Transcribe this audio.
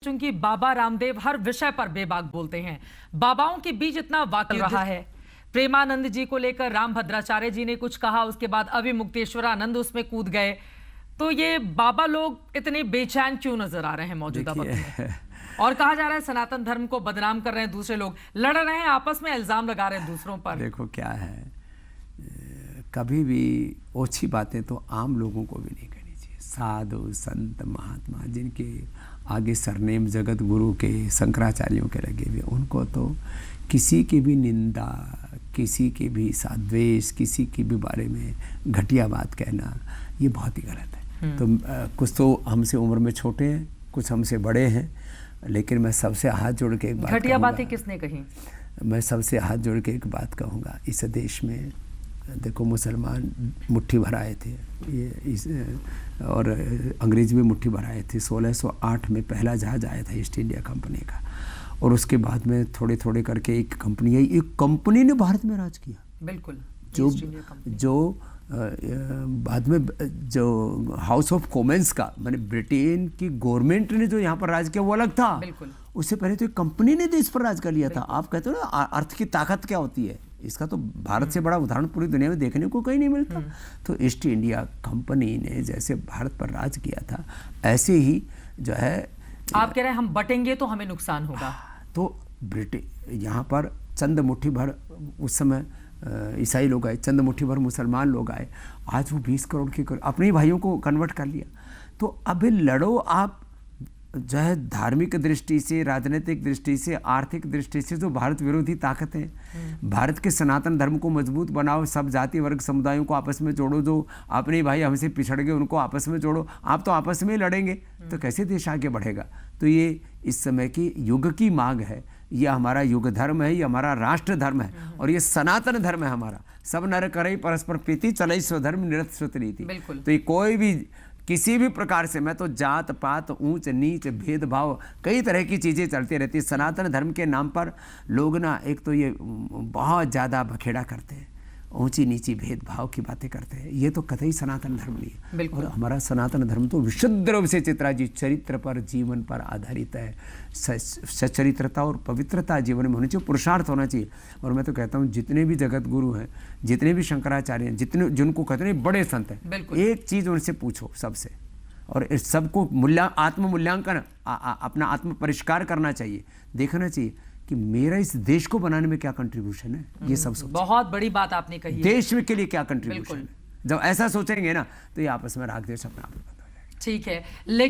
चूंकि बाबा रामदेव हर विषय पर बेबाक बोलते हैं, बाबाओं के बीच इतना वाकई रहा है। प्रेमानंद जी को लेकर राम भद्राचार्य जी ने कुछ कहा, उसके बाद अविमुक्तेश्वरानंद उसमें कूद गए। तो ये बाबा लोग इतने बेचैन क्यों नजर आ रहे हैं मौजूदा वक्त में? और कहा जा रहा है सनातन धर्म को बदनाम कर रहे हैं, दूसरे लोग लड़ रहे हैं, आपस में इल्जाम लगा रहे हैं दूसरों पर। देखो क्या है, कभी भी ओछी बातें तो आम लोगों को भी नहीं करनी चाहिए। साधु संत महात्मा जिनके आगे सरनेम जगत गुरु के शंकराचार्यों के लगे हुए, उनको तो किसी की भी निंदा, किसी के भी साथ द्वेष, किसी के भी बारे में घटिया बात कहना, ये बहुत ही गलत है। तो कुछ तो हमसे उम्र में छोटे हैं, कुछ हमसे बड़े हैं, लेकिन मैं सबसे हाथ जोड़ के एक बात घटिया बातें किसने कही? मैं सबसे हाथ जोड़ के एक बात कहूँगा, इस देश में देखो मुसलमान मुट्ठी भर आए थे, और अंग्रेज भी मुट्ठी भर आए थे। 1608 में पहला जहाज आया था ईस्ट इंडिया कंपनी का, और उसके बाद में थोड़े थोड़े करके एक कंपनी आई, एक कंपनी ने भारत में राज किया। बिल्कुल, जो बाद में जो हाउस ऑफ कॉमन्स का, माने ब्रिटेन की गवर्नमेंट ने जो यहाँ पर राज किया वो अलग था। बिल्कुल, उससे पहले तो एक कंपनी ने देश पर राज कर लिया था। आप कहते हो ना अर्थ की ताकत क्या होती है, इसका तो भारत से बड़ा उदाहरण पूरी दुनिया में देखने को कहीं नहीं मिलता। तो ईस्ट इंडिया कंपनी ने जैसे भारत पर राज किया था, ऐसे ही जो है आप कह रहे हैं हम बटेंगे तो हमें नुकसान होगा। तो ब्रिटेन यहाँ पर चंद मुट्ठी भर उस समय ईसाई लोग आए, चंद मुट्ठी भर मुसलमान लोग आए, आज वो 20 करोड़ के अपने ही भाइयों को कन्वर्ट कर लिया। तो अभी लड़ो आप जो है धार्मिक दृष्टि से, राजनीतिक दृष्टि से, आर्थिक दृष्टि से जो भारत विरोधी ताकतें, भारत के सनातन धर्म को मजबूत बनाओ, सब जाति वर्ग समुदायों को आपस में जोड़ो, जो अपने भाई हमसे पिछड़ गए उनको आपस में जोड़ो। आप तो आपस में लड़ेंगे तो कैसे देश आगे बढ़ेगा? तो ये इस समय की युग की मांग है, ये हमारा युग धर्म है, ये हमारा राष्ट्र धर्म है, और ये सनातन धर्म है हमारा। सब नर करे परस्पर प्रीति, चलई स्वधर्म निरत श्रुत नीति। तो ये कोई भी किसी भी प्रकार से, मैं तो जात पात ऊंच नीच भेदभाव कई तरह की चीज़ें चलती रहती है। सनातन धर्म के नाम पर लोग ना एक तो ये बहुत ज़्यादा बखेड़ा करते हैं, ऊंची नीची भेदभाव की बातें करते हैं, ये तो कतई सनातन धर्म नहीं है। और हमारा सनातन धर्म तो विशुद्ध रूप से चित्रा जी चरित्र पर, जीवन पर आधारित है। सच्चरित्रता और पवित्रता जीवन में होनी चाहिए, पुरुषार्थ होना चाहिए। और मैं तो कहता हूँ जितने भी जगत गुरु हैं, जितने भी शंकराचार्य हैं, जितने जिनको कहते हैं बड़े संत हैं, एक चीज़ उनसे पूछो सबसे, और इस सबको आत्म मूल्यांकन, अपना आत्म परिष्कार करना चाहिए, देखना चाहिए कि मेरा इस देश को बनाने में क्या कंट्रीब्यूशन है। ये सब सोचें। बहुत बड़ी बात आपने कही, देश में के लिए क्या कंट्रीब्यूशन है। जब ऐसा सोचेंगे ना तो ये आपस में राग देश अपने आप बंद हो जाएगा। ठीक है, लेकिन